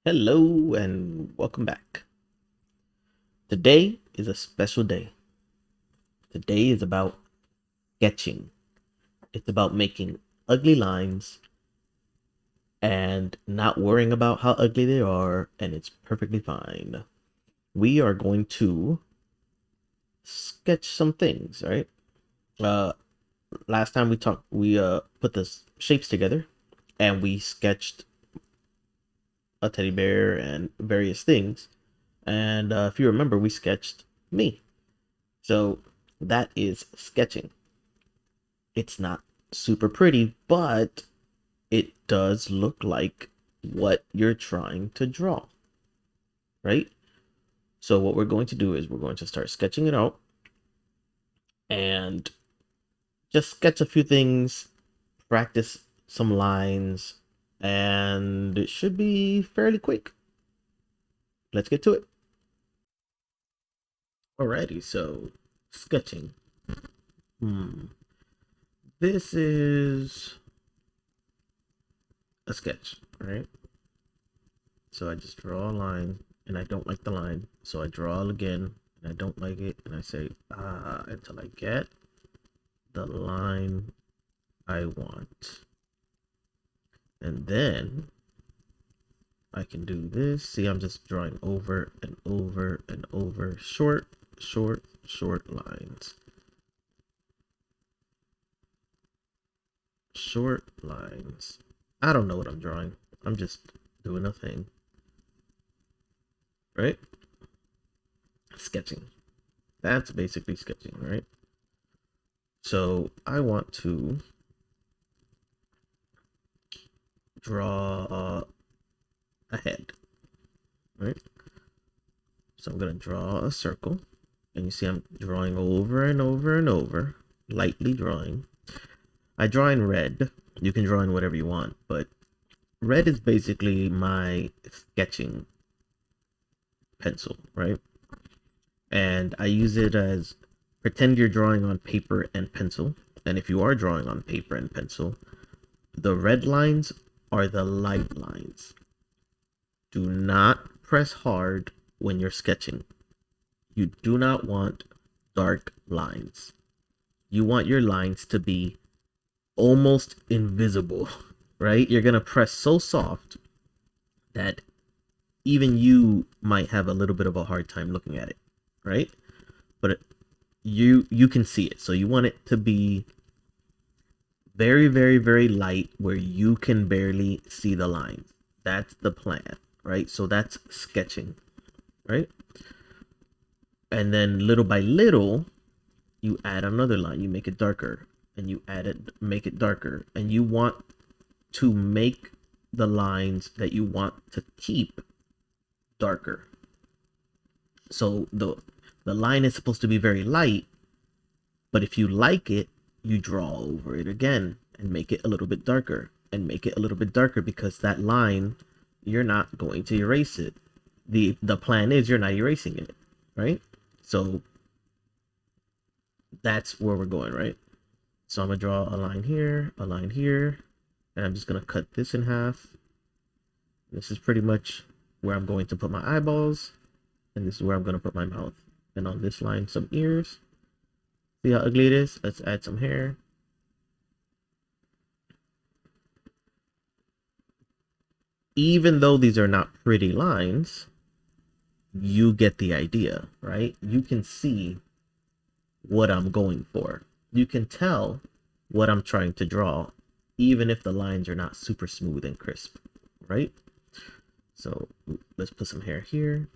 Hello and welcome back. Today is a special day. Today is about sketching. It's about making ugly lines and not worrying about how ugly they are, and it's perfectly fine. We are going to sketch some things, right? Uh Last time we talked, we put the shapes together and we sketched a teddy bear and various things. And if you remember, we sketched me. So that is sketching. It's not super pretty, but it does look like what you're trying to draw, right? So what we're going to do is we're going to start sketching it out and just sketch a few things, practice some lines, and it should be fairly quick. Let's get to it. Alrighty, so sketching. This is a sketch, right? So I just draw a line and I don't like the line. So I draw it again and I don't like it. And I say, until I get the line I want. And then I can do this. See, I'm just drawing over and over and over. Short lines. Short lines. I don't know what I'm drawing. I'm just doing a thing. Right? Sketching. That's basically sketching, right? So I want to draw a head, right? So I'm going to draw a circle. And you see I'm drawing over and over and over, lightly drawing. I draw in red. You can draw in whatever you want, but red is basically my sketching pencil, right? And I use it as pretend you're drawing on paper and pencil. And if you are drawing on paper and pencil, the red lines are the light lines. Do not press hard when you're sketching. You do not want dark lines. You want your lines to be almost invisible, right? You're going to press so soft that even you might have a little bit of a hard time looking at it, right? But you can see it. So you want it to be very, very, very light where you can barely see the lines. That's the plan, right? So that's sketching, right? And then little by little, you add another line. You make it darker, and you add it, make it darker, and you want to make the lines that you want to keep darker. So the line is supposed to be very light, but if you like it, you draw over it again and make it a little bit darker and make it a little bit darker because that line, you're not going to erase it. The plan is you're not erasing it, right? So that's where we're going, right? So I'm gonna draw a line here, and I'm just gonna cut this in half. This is pretty much where I'm going to put my eyeballs, and this is where I'm gonna put my mouth. And on this line, some ears. See how ugly it is? Let's add some hair. Even though these are not pretty lines, you get the idea, right? You can see what I'm going for. You can tell what I'm trying to draw, even if the lines are not super smooth and crisp, right? So let's put some hair here.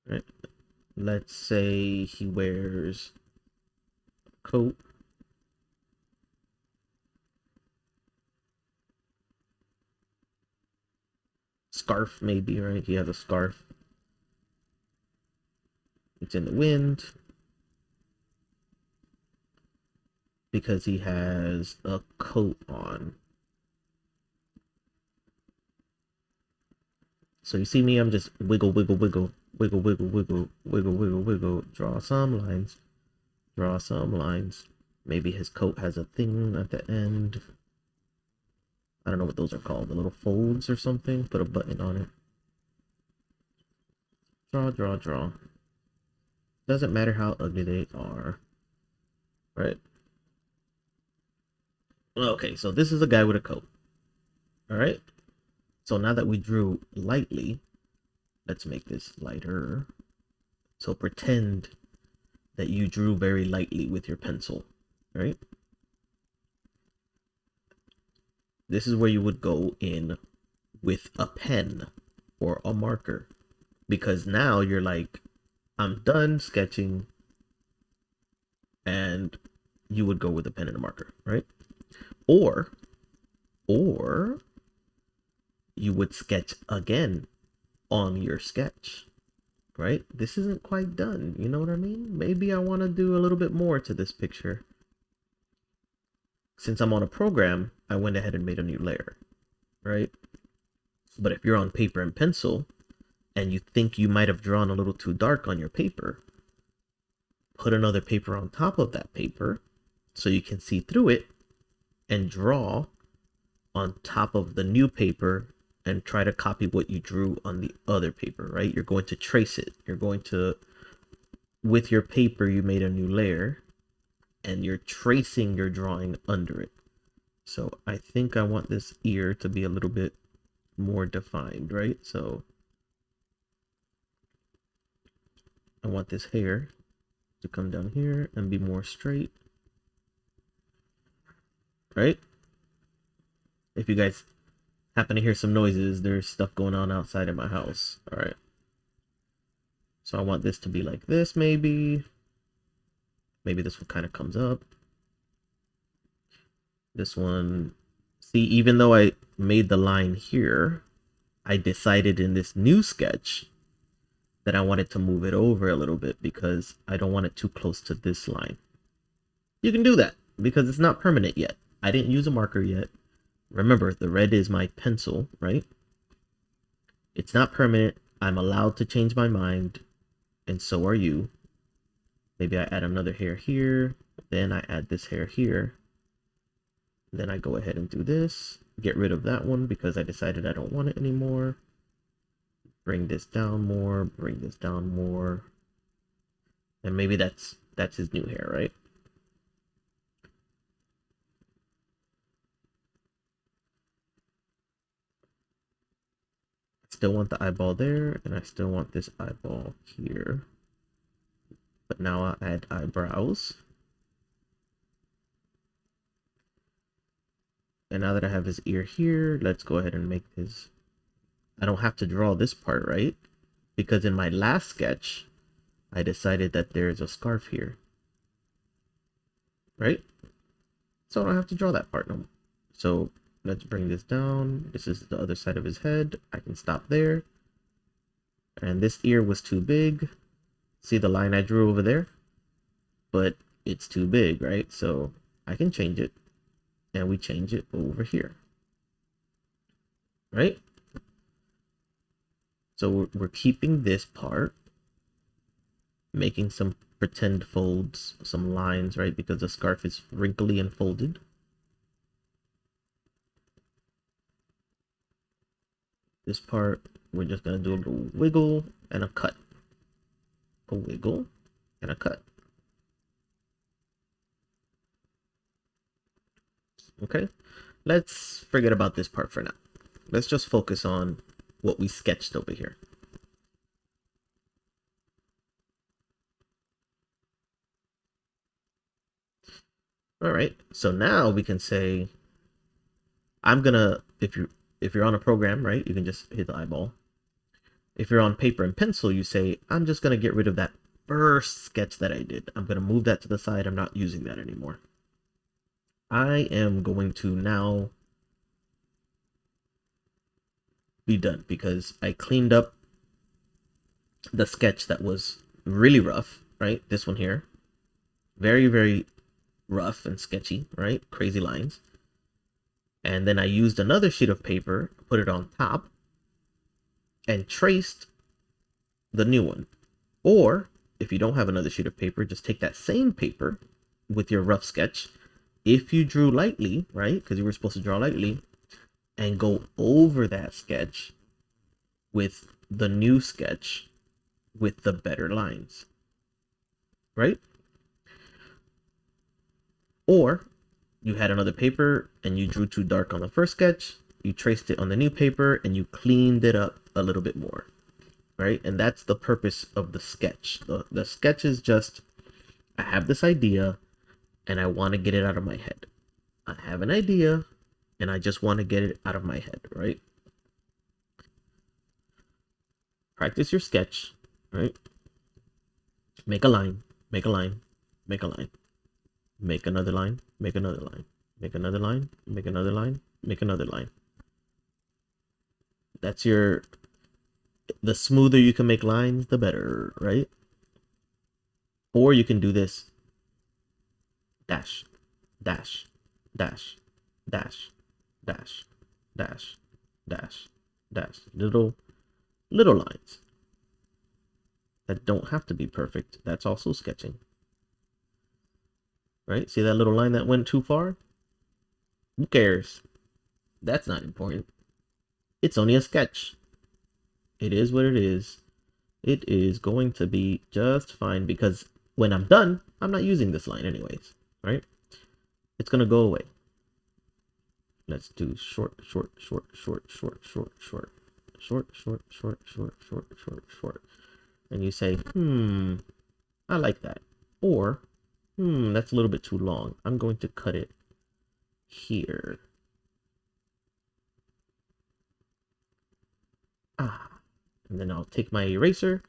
Right. Let's say he wears a coat. Scarf, maybe, right? He has a scarf. It's in the wind because he has a coat on. So you see me, I'm just wiggle, wiggle, wiggle, wiggle, wiggle, wiggle, wiggle, wiggle, wiggle, draw some lines, draw some lines. Maybe his coat has a thing at the end. I don't know what those are called, the little folds or something. Put a button on it. Draw, draw, draw. Doesn't matter how ugly they are. Right? Okay, so this is a guy with a coat. Alright? So now that we drew lightly, let's make this lighter. So pretend that you drew very lightly with your pencil. Right? This is where you would go in with a pen or a marker. Because now you're like, I'm done sketching. And you would go with a pen and a marker, right? Or you would sketch again on your sketch, right? This isn't quite done. You know what I mean? Maybe I want to do a little bit more to this picture. Since I'm on a program, I went ahead and made a new layer, right? But if you're on paper and pencil and you think you might have drawn a little too dark on your paper, put another paper on top of that paper so you can see through it and draw on top of the new paper and try to copy what you drew on the other paper, right? You're going to trace it. You're going to, with your paper, you made a new layer and you're tracing your drawing under it. So I think I want this ear to be a little bit more defined, right? So I want this hair to come down here and be more straight, right? If you guys happen to hear some noises, there's stuff going on outside in my house. All right. So I want this to be like this, maybe. Maybe this one kind of comes up. This one, see, even though I made the line here, I decided in this new sketch that I wanted to move it over a little bit because I don't want it too close to this line. You can do that because it's not permanent yet. I didn't use a marker yet. Remember, the red is my pencil, right? It's not permanent. I'm allowed to change my mind, and so are you. Maybe I add another hair here, then I add this hair here. Then I go ahead and do this, get rid of that one because I decided I don't want it anymore. Bring this down more, bring this down more. And maybe that's his new hair, right? Still want the eyeball there, and I still want this eyeball here. But now I'll add eyebrows. And now that I have his ear here, let's go ahead and make his... I don't have to draw this part, right? Because in my last sketch, I decided that there's a scarf here. Right? So I don't have to draw that part no more. So let's bring this down. This is the other side of his head. I can stop there. And this ear was too big. See the line I drew over there? But it's too big, right? So I can change it. And we change it over here. Right? So we're keeping this part. Making some pretend folds, some lines, right? Because the scarf is wrinkly and folded. This part, we're just going to do a little wiggle and a cut. A wiggle and a cut. Okay, let's forget about this part for now. Let's just focus on what we sketched over here. All right, so now we can say, I'm gonna, if you're on a program, right, you can just hit the eyeball. If you're on paper and pencil, you say, I'm just gonna get rid of that first sketch that I did. I'm gonna move that to the side. I'm not using that anymore. I am going to now be done because I cleaned up the sketch that was really rough, right? This one here, very, very rough and sketchy, right? Crazy lines. And then I used another sheet of paper, put it on top, and traced the new one. Or if you don't have another sheet of paper, just take that same paper with your rough sketch. If you drew lightly, right? Because you were supposed to draw lightly, and go over that sketch with the new sketch with the better lines, right? Or you had another paper and you drew too dark on the first sketch, you traced it on the new paper and you cleaned it up a little bit more, right? And that's the purpose of the sketch. The sketch is just, I have this idea and I want to get it out of my head. I have an idea and I just want to get it out of my head, right? Practice your sketch, right? Make a line, make a line, make a line, make another line, make another line, make another line, make another line, make another line. That's the smoother you can make lines, the better, right? Or you can do this. Dash, dash, dash, dash, dash, dash, dash, dash. Little lines that don't have to be perfect. That's also sketching. Right? See that little line that went too far? Who cares? That's not important. It's only a sketch. It is what it is. It is going to be just fine because when I'm done, I'm not using this line anyways, right? It's going to go away. Let's do short, short, short, short, short, short, short, short, short, short, short, short, short, short. And you say, I like that. Or, that's a little bit too long. I'm going to cut it here. And then I'll take my eraser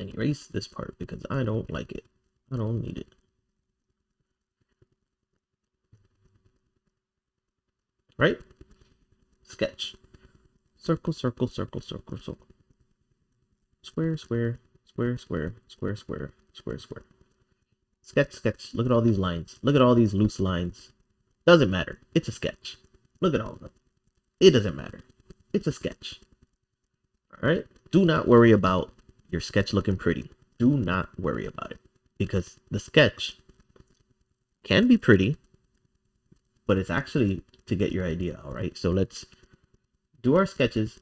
and erase this part because I don't like it. I don't need it. Right? Sketch. Circle, circle, circle, circle, circle. Square, square, square, square, square, square, square, square. Sketch, sketch. Look at all these lines. Look at all these loose lines. Doesn't matter. It's a sketch. Look at all of them. It doesn't matter. It's a sketch. All right? Do not worry about your sketch looking pretty. Do not worry about it because the sketch can be pretty, but it's actually to get your idea. All right? So let's do our sketches.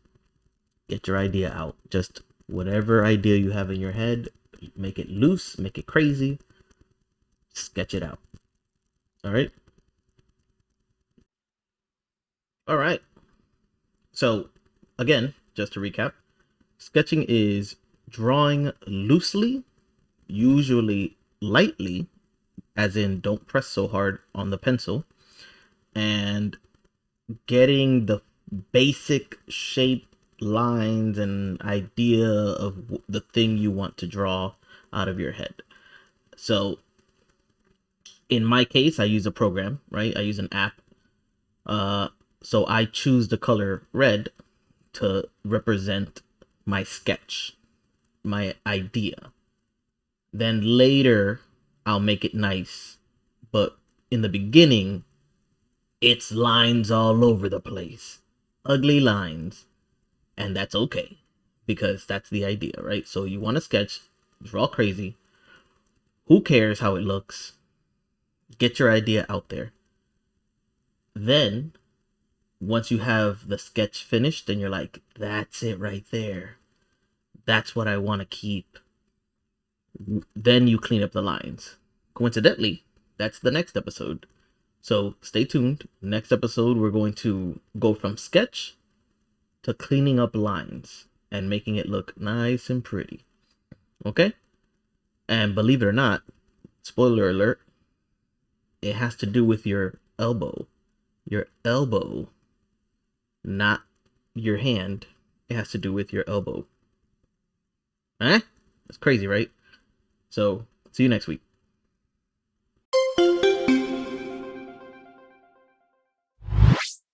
Get your idea out. Just whatever idea you have in your head, make it loose, make it crazy, sketch it out. All right. All right. So again, just to recap, sketching is drawing loosely, usually lightly, as in don't press so hard on the pencil, and getting the basic shape, lines, and idea of the thing you want to draw out of your head. So in my case, I use a program, right? I use an app. So I choose the color red to represent my sketch, my idea. Then later, I'll make it nice. But in the beginning, it's lines all over the place. Ugly lines. And that's okay. Because that's the idea, right? So you want to sketch, draw crazy. Who cares how it looks? Get your idea out there. Then, once you have the sketch finished and you're like, that's it right there. That's what I want to keep. Then you clean up the lines. Coincidentally, that's the next episode. So stay tuned. Next episode, we're going to go from sketch to cleaning up lines and making it look nice and pretty. Okay? And believe it or not, spoiler alert, it has to do with your elbow. Your elbow, not your hand. It has to do with your elbow. That's crazy, right? So, see you next week.